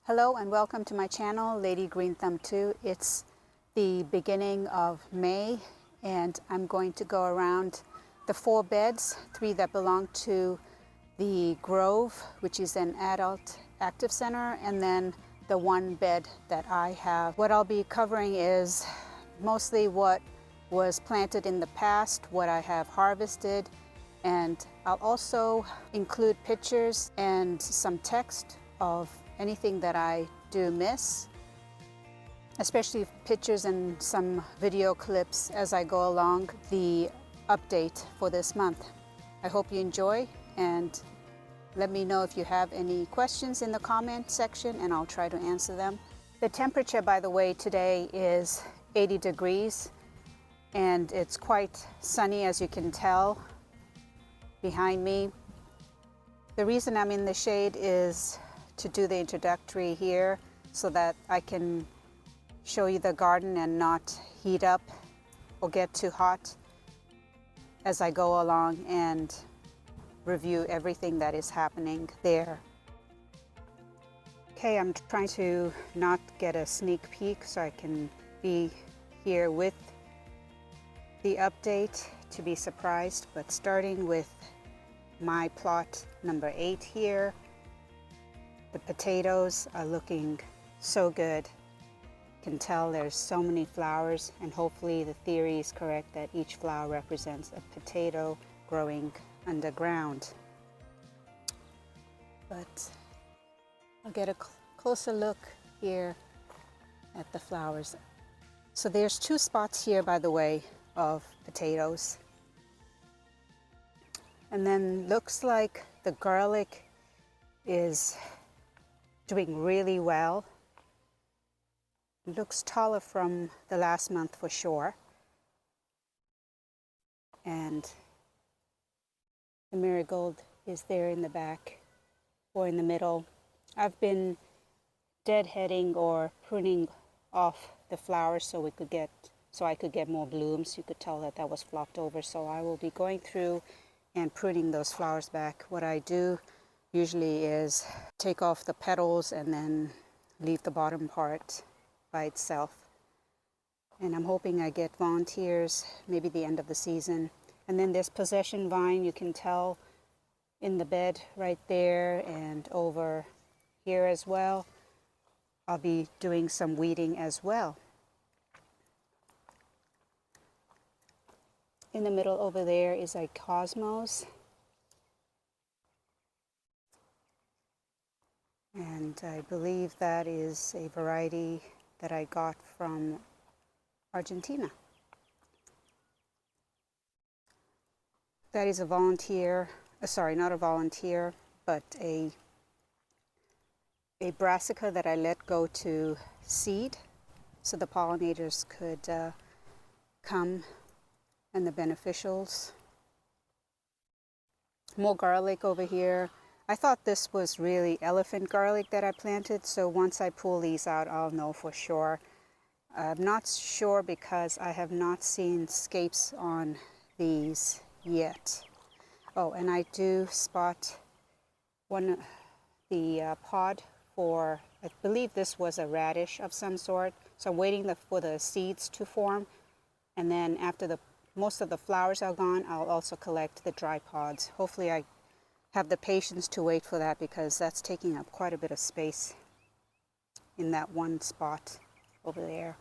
Hello and welcome to my channel, Lady Green Thumb 2. It's the beginning of May and I'm going to go around the 4 beds, 3 that belong to the Grove, which is an adult active center, and then the 1 bed that I have. What I'll be covering is mostly what was planted in the past, what I have harvested, and I'll also include pictures and some text of anything that I do miss, especially pictures and some video clips as I go along the update for this month. I hope you enjoy, and let me know if you have any questions in the comment section and I'll try to answer them. The temperature, by the way, today is 80 degrees and it's quite sunny, as you can tell behind me. The reason I'm in the shade is to do the introductory here so that I can show you the garden and not heat up or get too hot as I go along and review everything that is happening there. Okay, I'm trying to not get a sneak peek so I can be here with the update to be surprised, but starting with my plot number 8 here. The potatoes are looking so good. You can tell there's so many flowers, and hopefully the theory is correct that each flower represents a potato growing underground. But I'll get a closer look here at the flowers. So there's 2 spots here, by the way, of potatoes. And then looks like the garlic is doing really well. It looks taller from the last month for sure. And the marigold is there in the back or in the middle. I've been deadheading or pruning off the flowers so I could get more blooms. You could tell that that was flopped over, so I will be going through and pruning those flowers back. What I do usually is take off the petals and then leave the bottom part by itself. And I'm hoping I get volunteers maybe the end of the season. And then this possession vine, you can tell in the bed right there and over here as well. I'll be doing some weeding as well. In the middle over there is a cosmos. And I believe that is a variety that I got from Argentina. That is a volunteer, sorry, not a volunteer, but a brassica that I let go to seed so the pollinators could come, and the beneficials. More garlic over here. I thought this was really elephant garlic that I planted, so once I pull these out, I'll know for sure. I'm not sure because I have not seen scapes on these yet. Oh, and I do spot the pod for, I believe this was a radish of some sort. So I'm waiting for the seeds to form, and then after most of the flowers are gone, I'll also collect the dry pods. Hopefully I have the patience to wait for that because that's taking up quite a bit of space in that one spot over there.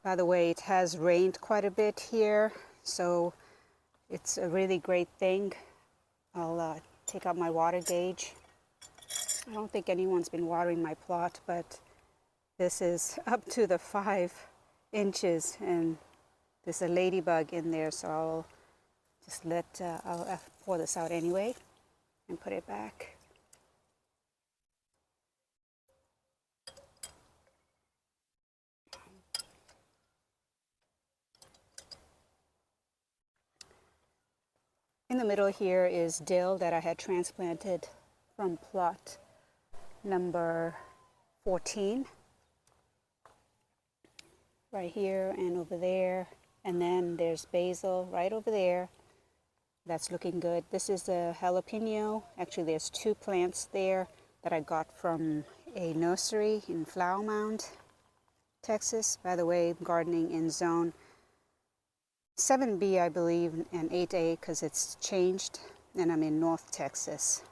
By the way, it has rained quite a bit here, so it's a really great thing. I'll take out my water gauge. I don't think anyone's been watering my plot, but this is up to the 5 inches and there's a ladybug in there, so I'll just I'll pour this out anyway and put it back. In the middle here is dill that I had transplanted from plot number 14. Right here and over there. And then there's basil right over there. That's looking good. This is a jalapeno. Actually, there's 2 plants there. that I got from a nursery in Flower Mound, Texas. By the way, gardening in zone 7B, I believe, and 8A, because it's changed, and I'm in North Texas.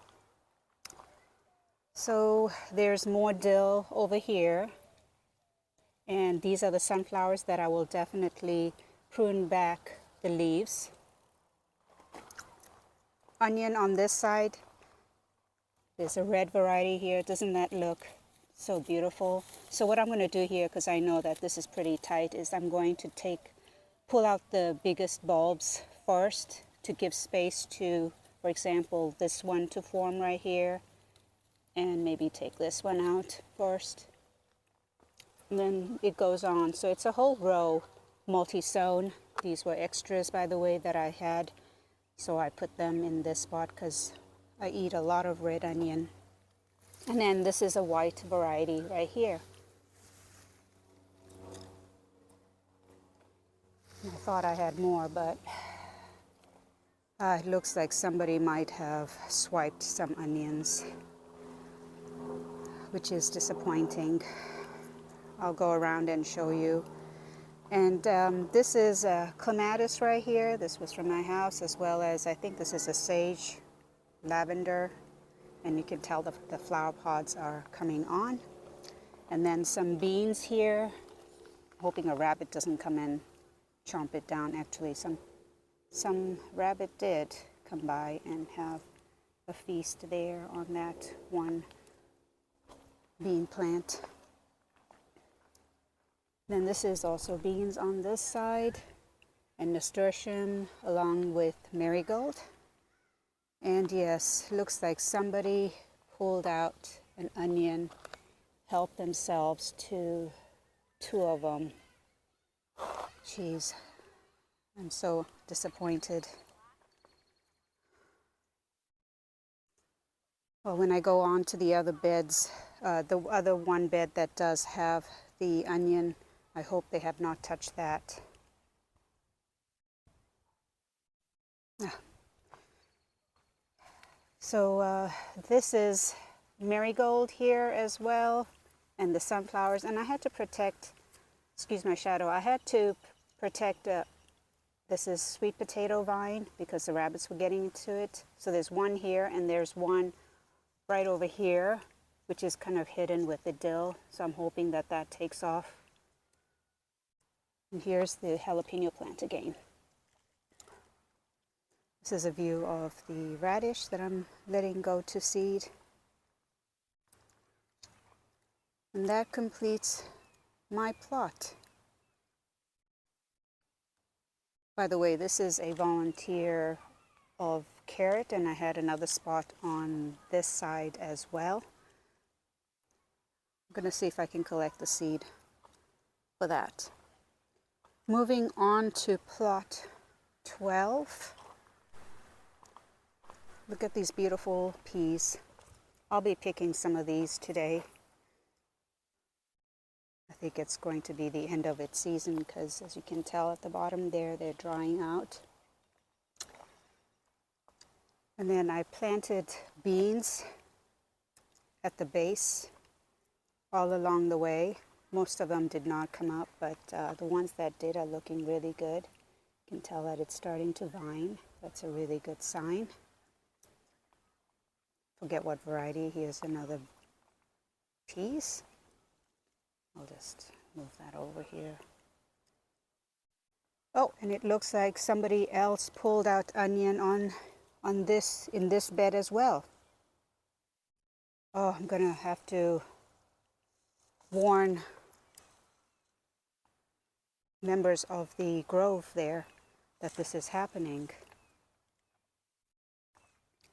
So there's more dill over here, and these are the sunflowers that I will definitely prune back the leaves. Onion on this side. There's a red variety here. Doesn't that look so beautiful? So what I'm going to do here, because I know that this is pretty tight, is I'm going to pull out the biggest bulbs first to give space to, for example, this one to form right here, and maybe take this one out first. And then it goes on. So it's a whole row, multi-sown. These were extras, by the way, that I had. So I put them in this spot because I eat a lot of red onion. And then this is a white variety right here. I thought I had more, but it looks like somebody might have swiped some onions, which is disappointing. I'll go around and show you. And this is a clematis right here. This was from my house, as well as I think this is a sage lavender. And you can tell the flower pods are coming on. And then some beans here. Hoping a rabbit doesn't come and chomp it down. Actually, some rabbit did come by and have a feast there on that one bean plant. Then this is also beans on this side, and nasturtium along with marigold. And yes, looks like somebody pulled out an onion, helped themselves to 2 of them. Jeez, I'm so disappointed. Well, when I go on to the other beds, the other one bed that does have the onion, I hope they have not touched that. So this is marigold here as well, and the sunflowers. And I had to protect, excuse my shadow, I had to protect, this is sweet potato vine because the rabbits were getting into it. So there's one here, and there's one right over here, which is kind of hidden with the dill. So I'm hoping that that takes off. And here's the jalapeno plant again. This is a view of the radish that I'm letting go to seed. And that completes my plot. By the way, this is a volunteer of carrot, and I had another spot on this side as well. I'm going to see if I can collect the seed for that. Moving on to plot 12. Look at these beautiful peas. I'll be picking some of these today. I think it's going to be the end of its season because, as you can tell at the bottom there, they're drying out. And then I planted beans at the base all along the way. Most of them did not come up, but the ones that did are looking really good. You can tell that it's starting to vine. That's a really good sign. Forget what variety. Here's another piece. I'll just move that over here. Oh, and it looks like somebody else pulled out onion on this, in this bed as well. Oh, I'm gonna have to warn members of the grove there that this is happening.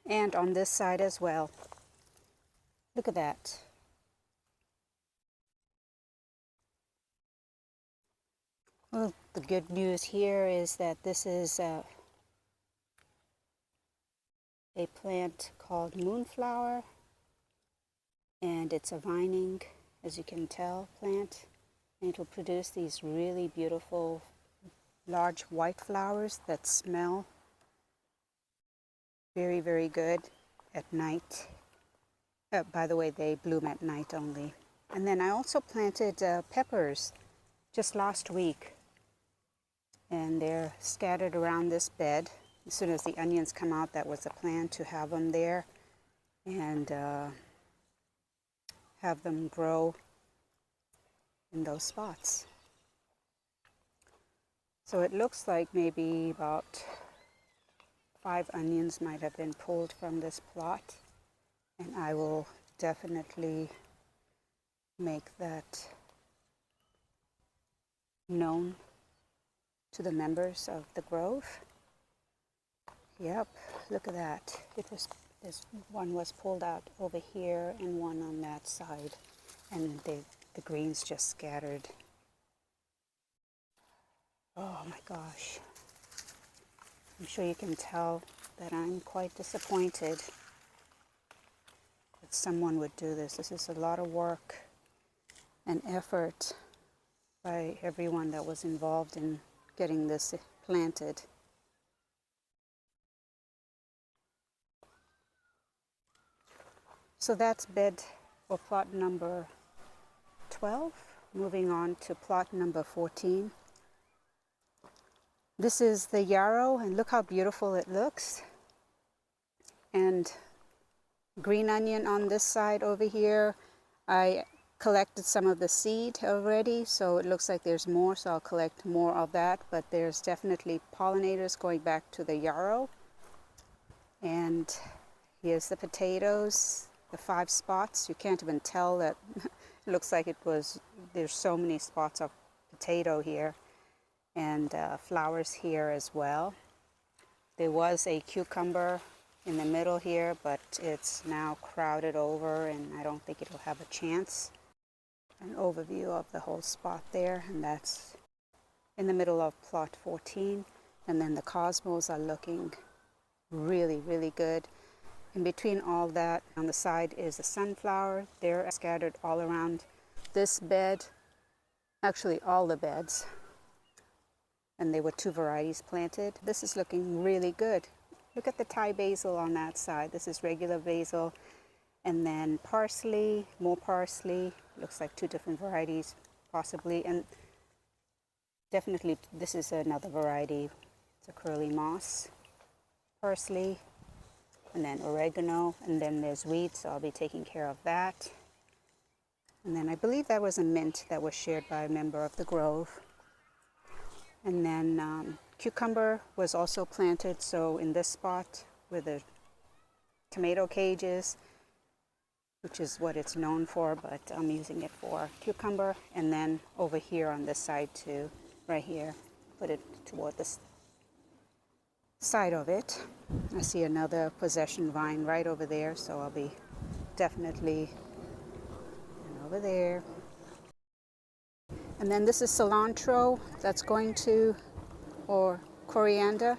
And on this side as well. Look at that. Well, the good news here is that this is a plant called moonflower, and it's a vining, as you can tell, plant, and it will produce these really beautiful large white flowers that smell very, very good at night. By the way, they bloom at night only. And then I also planted peppers just last week, and they're scattered around this bed. As soon as the onions come out, that was the plan, to have them there and have them grow in those spots. So it looks like maybe about 5 onions might have been pulled from this plot, and I will definitely make that known to the members of the Grove. Yep, look at that. This one was pulled out over here and one on that side, and the greens just scattered. Oh my gosh. I'm sure you can tell that I'm quite disappointed that someone would do this. This is a lot of work and effort by everyone that was involved in getting this planted. So that's bed or plot number 12. Moving on to plot number 14. This is the yarrow, and look how beautiful it looks. And green onion on this side over here. I collected some of the seed already, so it looks like there's more, so I'll collect more of that. But there's definitely pollinators going back to the yarrow. And here's the potatoes, the 5 spots. You can't even tell that. It looks like there's so many spots of potato here, and flowers here as well. There was a cucumber in the middle here, but it's now crowded over, and I don't think it'll have a chance. An overview of the whole spot there, and that's in the middle of plot 14. And then the cosmos are looking really, really good. In between all that, on the side is the sunflower. They're scattered all around this bed, actually all the beds. And there were 2 varieties planted. This is looking really good. Look at the Thai basil on that side. This is regular basil. And then parsley, more parsley. Looks like 2 different varieties, possibly. And definitely this is another variety. It's a curly moss. Parsley. And then oregano, and then there's wheat, so I'll be taking care of that. And then I believe that was a mint that was shared by a member of the Grove. And then cucumber was also planted, so in this spot with the tomato cages, which is what it's known for, but I'm using it for cucumber. And then over here on this side too, right here, put it toward this side of it. I see another possession vine right over there, so I'll be definitely over there. And then this is cilantro that's going to, or coriander.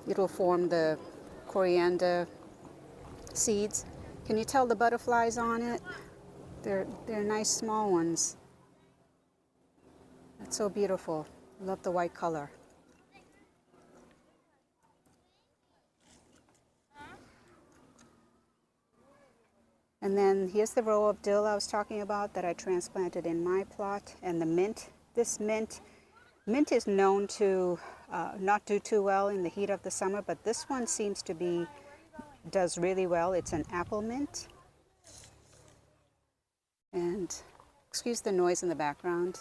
It'll form the coriander seeds. Can you tell the butterflies on it? They're nice small ones. That's so beautiful. I love the white color. And then here's the row of dill I was talking about that I transplanted in my plot. And the mint, this mint is known to not do too well in the heat of the summer, but this one seems to does really well. It's an apple mint. And excuse the noise in the background.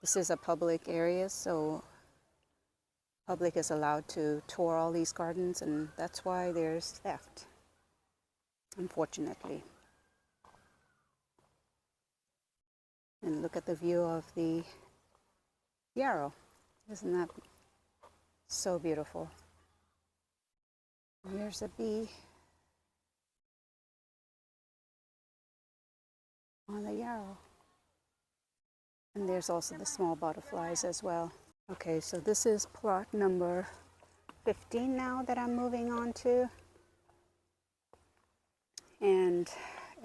This is a public area, so public is allowed to tour all these gardens, and that's why there's theft, unfortunately. And look at the view of the yarrow. Isn't that so beautiful? And here's a bee on the yarrow. And there's also the small butterflies as well. Okay, so this is plot number 15 now that I'm moving on to. And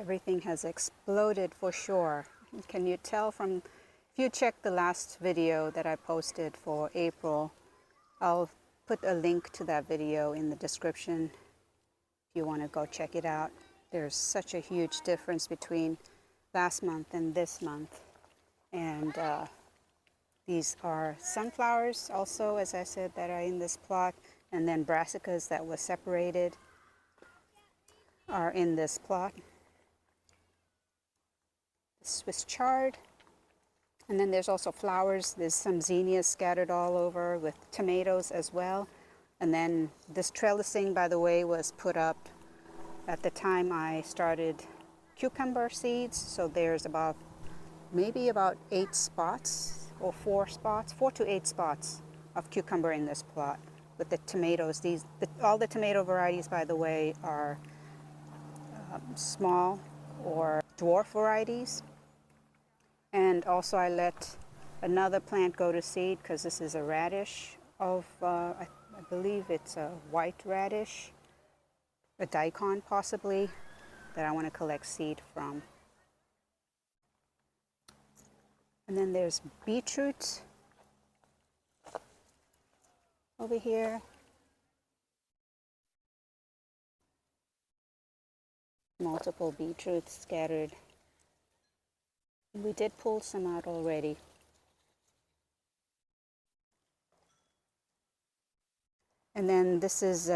everything has exploded for sure. Can you tell from, if you check the last video that I posted for April, I'll put a link to that video in the description if you want to go check it out. There's such a huge difference between last month and this month. And these are sunflowers also, as I said, that are in this plot. And then brassicas that were separated are in this plot. Swiss chard. And then there's also flowers. There's some zinnias scattered all over with tomatoes as well. And then this trellising, by the way, was put up at the time I started cucumber seeds. So there's maybe about 8 spots or 4 to 8 spots of cucumber in this plot with the tomatoes. All the tomato varieties, by the way, are small or dwarf varieties. And also I let another plant go to seed because this is a radish I believe it's a white radish, a daikon possibly, that I want to collect seed from. And then there's beetroot over here. Multiple beetroots scattered. We did pull some out already. And then this is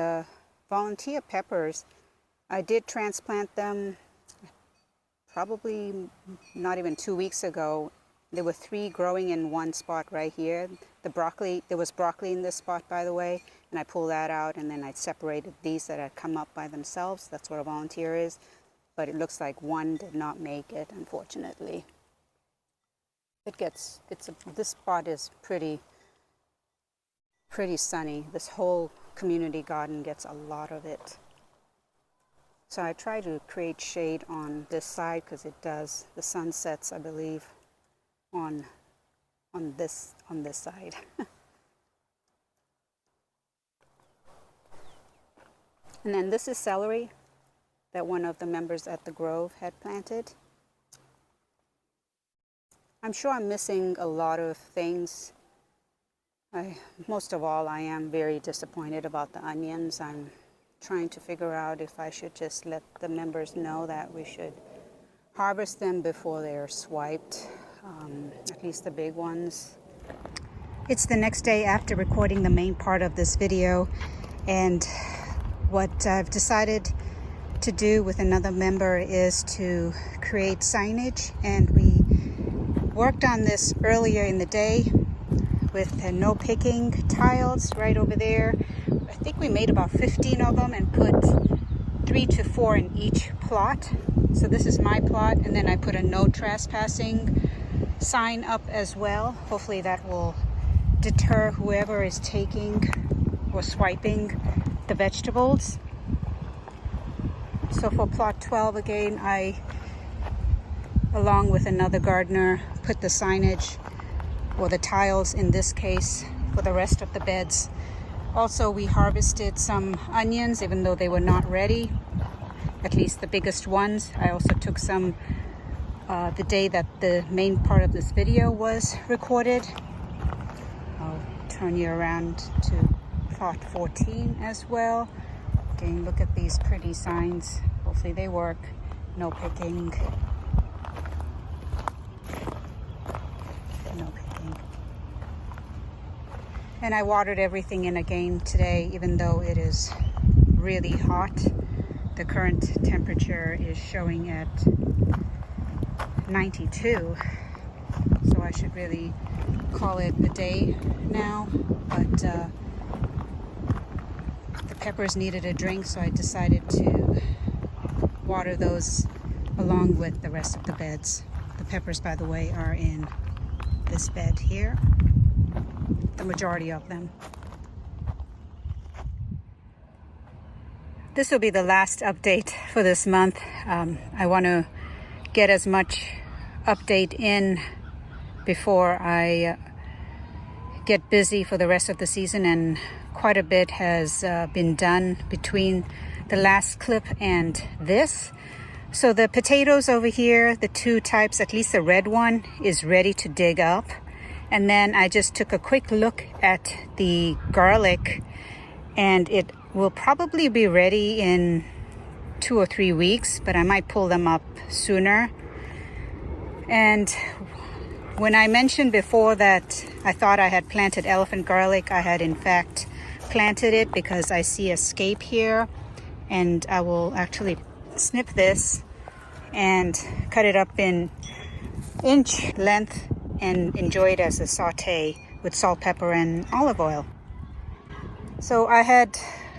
volunteer peppers. I did transplant them probably not even 2 weeks ago. There were 3 growing in one spot right here. The broccoli, there was broccoli in this spot, by the way, and I pulled that out, and then I separated these that had come up by themselves. That's what a volunteer is. But it looks like one did not make it, unfortunately. This spot is pretty sunny. This whole community garden gets a lot of it. So I try to create shade on this side because it does. The sun sets, I believe, on this side. And then this is celery that one of the members at the Grove had planted. I'm sure I'm missing a lot of things. Most of all, I am very disappointed about the onions. I'm trying to figure out if I should just let the members know that we should harvest them before they're swiped, at least the big ones. It's the next day after recording the main part of this video, and what I've decided to do with another member is to create signage, and we worked on this earlier in the day with the no picking tiles right over there. I think we made about 15 of them and put 3 to 4 in each plot. So this is my plot, and then I put a no trespassing sign up as well. Hopefully that will deter whoever is taking or swiping the vegetables. So for plot 12 again, I, along with another gardener, put the signage, or the tiles in this case, for the rest of the beds. Also, we harvested some onions, even though they were not ready, at least the biggest ones. I also took some the day that the main part of this video was recorded. I'll turn you around to plot 14 as well. Again, look at these pretty signs. Hopefully they work. No picking. No picking. And I watered everything in again today, even though it is really hot. The current temperature is showing at 92. So I should really call it a day now. But the peppers needed a drink, so I decided to water those along with the rest of the beds. The peppers, by the way, are in this bed here, the majority of them. This will be the last update for this month. I want to get as much update in before I get busy for the rest of the season, and quite a bit has been done between the last clip and this. So the potatoes over here, the 2 types, at least the red one, is ready to dig up. And then I just took a quick look at the garlic, and it will probably be ready in 2 or 3 weeks, but I might pull them up sooner. And when I mentioned before that I thought I had planted elephant garlic, I had in fact planted it because I see a scape here, and I will actually snip this and cut it up in inch length and enjoy it as a saute with salt, pepper, and olive oil. So I had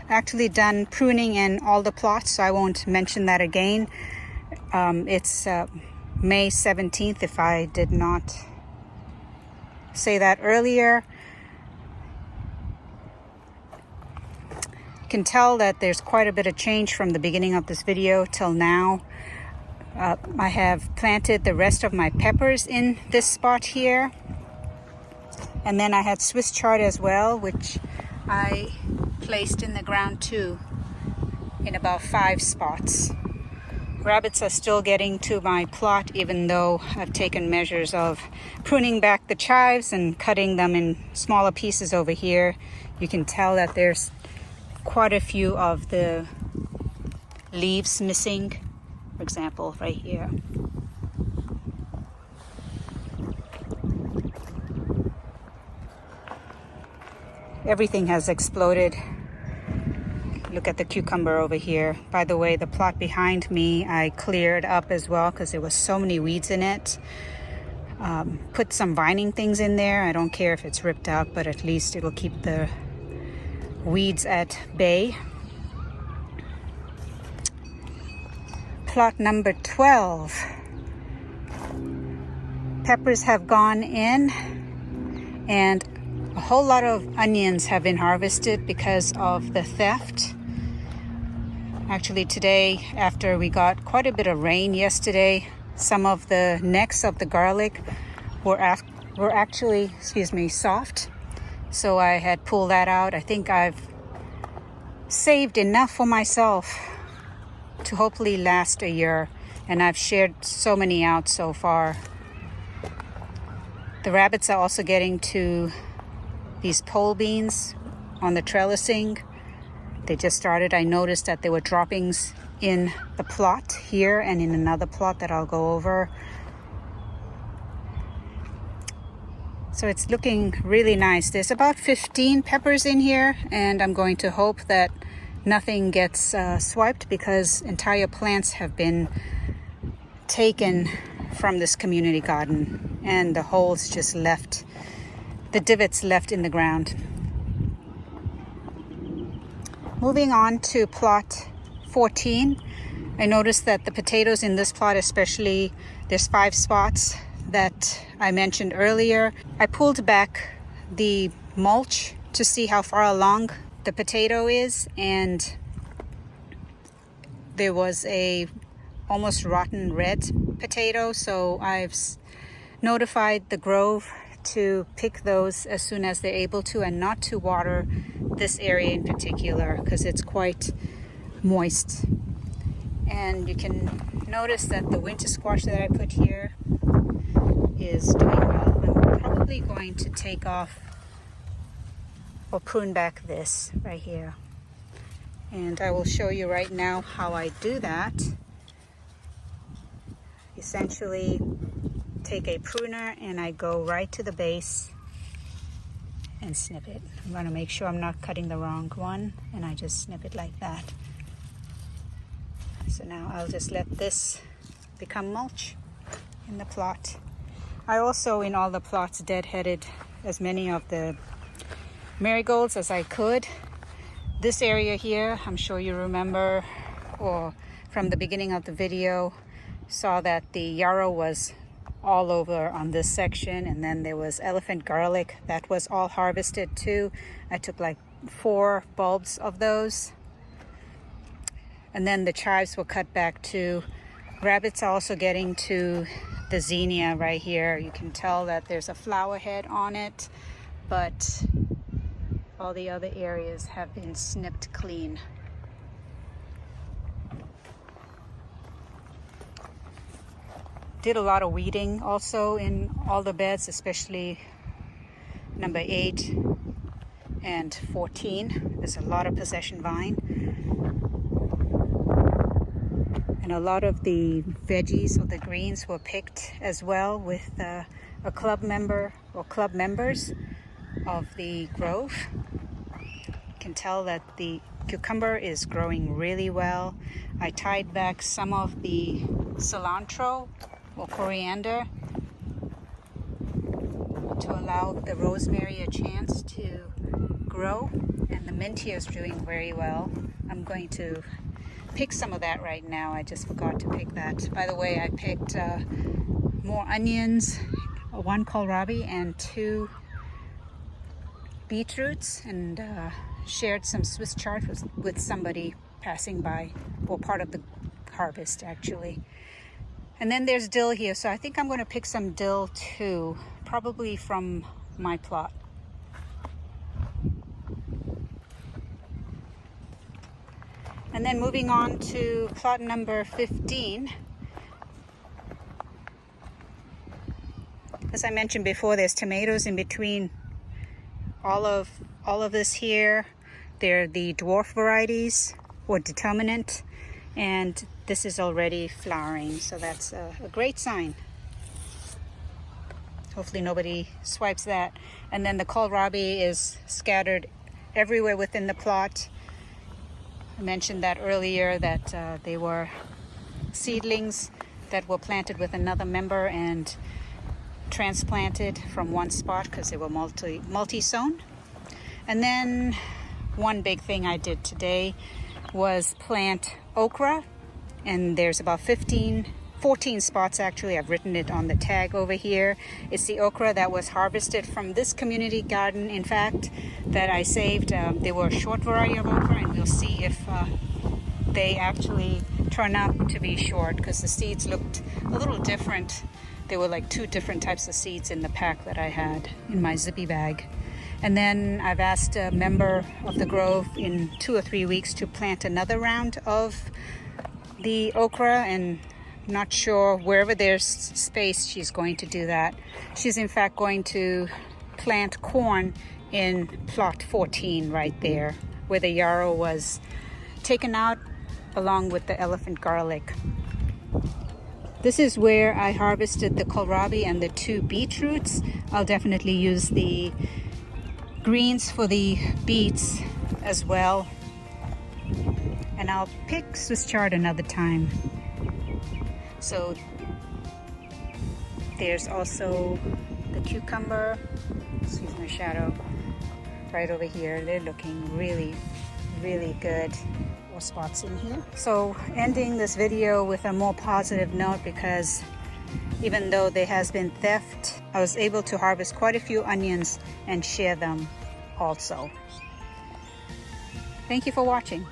actually done pruning in all the plots, so I won't mention that again. It's May 17th, if I did not say that earlier. You can tell that there's quite a bit of change from the beginning of this video till now. I have planted the rest of my peppers in this spot here. And then I had Swiss chard as well, which I placed in the ground too, in about 5 spots. Rabbits are still getting to my plot, even though I've taken measures of pruning back the chives and cutting them in smaller pieces over here. You can tell that there's quite a few of the leaves missing. For example, right here. Everything has exploded. Look at the cucumber over here. By the way, the plot behind me I cleared up as well because there was so many weeds in it. Put some vining things in there. I don't care if it's ripped out, but at least it'll keep the weeds at bay. Plot number 12. Peppers have gone in, and a whole lot of onions have been harvested because of the theft. Actually today, after we got quite a bit of rain yesterday, some of the necks of the garlic were actually, soft. So I had pulled that out. I think I've saved enough for myself to hopefully last a year, and I've shared so many out so far. The rabbits are also getting to these pole beans on the trellising. They just started. I noticed that there were droppings in the plot here and in another plot that I'll go over. So it's looking really nice. There's about 15 peppers in here, and I'm going to hope that nothing gets swiped because entire plants have been taken from this community garden and the holes just left, the divots left in the ground. Moving on to plot 14, I noticed that the potatoes in this plot especially, there's 5 spots that I mentioned earlier. I pulled back the mulch to see how far along the potato is, and there was a almost rotten red potato, so I've notified the grove to pick those as soon as they're able to, and not to water this area in particular because it's quite moist. And you can notice that the winter squash that I put here is doing well. I'm probably going to take off or prune back this right here, and I will show you right now how I do that. Essentially take a pruner and I go right to the base and snip it. I'm going to make sure I'm not cutting the wrong one, and I just snip it like that. So now I'll just let this become mulch in the plot. I also, in all the plots, deadheaded as many of the marigolds as I could. This area here, I'm sure you remember, or from the beginning of the video, saw that the yarrow was all over on this section, and then there was elephant garlic that was all harvested too. I took like 4 bulbs of those, and then the chives were cut back too. Rabbits are also getting to the zinnia right here. You can tell that there's a flower head on it, but all the other areas have been snipped clean. Did a lot of weeding also in all the beds, especially number 8 and 14. There's a lot of possession vine. And a lot of the veggies or the greens were picked as well with a club member or club members of the grove. You can tell that the cucumber is growing really well. I tied back some of the cilantro or coriander to allow the rosemary a chance to grow, and the mint here is doing very well. I'm going to pick some of that right now. I just forgot to pick that. By the way, I picked more onions, 1 kohlrabi and 2 beetroots, and shared some Swiss chard with somebody passing by, or part of the harvest actually. And then there's dill here, so I think I'm going to pick some dill too, probably from my plot. And then moving on to plot number 15. As I mentioned before, there's tomatoes in between all of this here. They're the dwarf varieties or determinant, and this is already flowering, so that's a great sign. Hopefully nobody swipes that. And then the kohlrabi is scattered everywhere within the plot. I mentioned that earlier, that they were seedlings that were planted with another member and transplanted from one spot because they were multi-sown. And then one big thing I did today was plant okra, and there's about 14 spots actually. I've written it on the tag over here. It's the okra that was harvested from this community garden, in fact, that I saved. They were a short variety of okra, and we'll see if they actually turn out to be short, because the seeds looked a little different. There were like 2 different types of seeds in the pack that I had in my zippy bag. And then I've asked a member of the grove in 2 or 3 weeks to plant another round of the okra, and not sure, wherever there's space she's going to do that. She's in fact going to plant corn in plot 14 right there, where the yarrow was taken out along with the elephant garlic. This is where I harvested the kohlrabi and the 2 beetroots. I'll definitely use the greens for the beets as well. And I'll pick Swiss chard another time. So there's also the cucumber, excuse my shadow, right over here. They're looking really, really good. More spots in here. So ending this video with a more positive note, because even though there has been theft, I was able to harvest quite a few onions and share them also. Thank you for watching.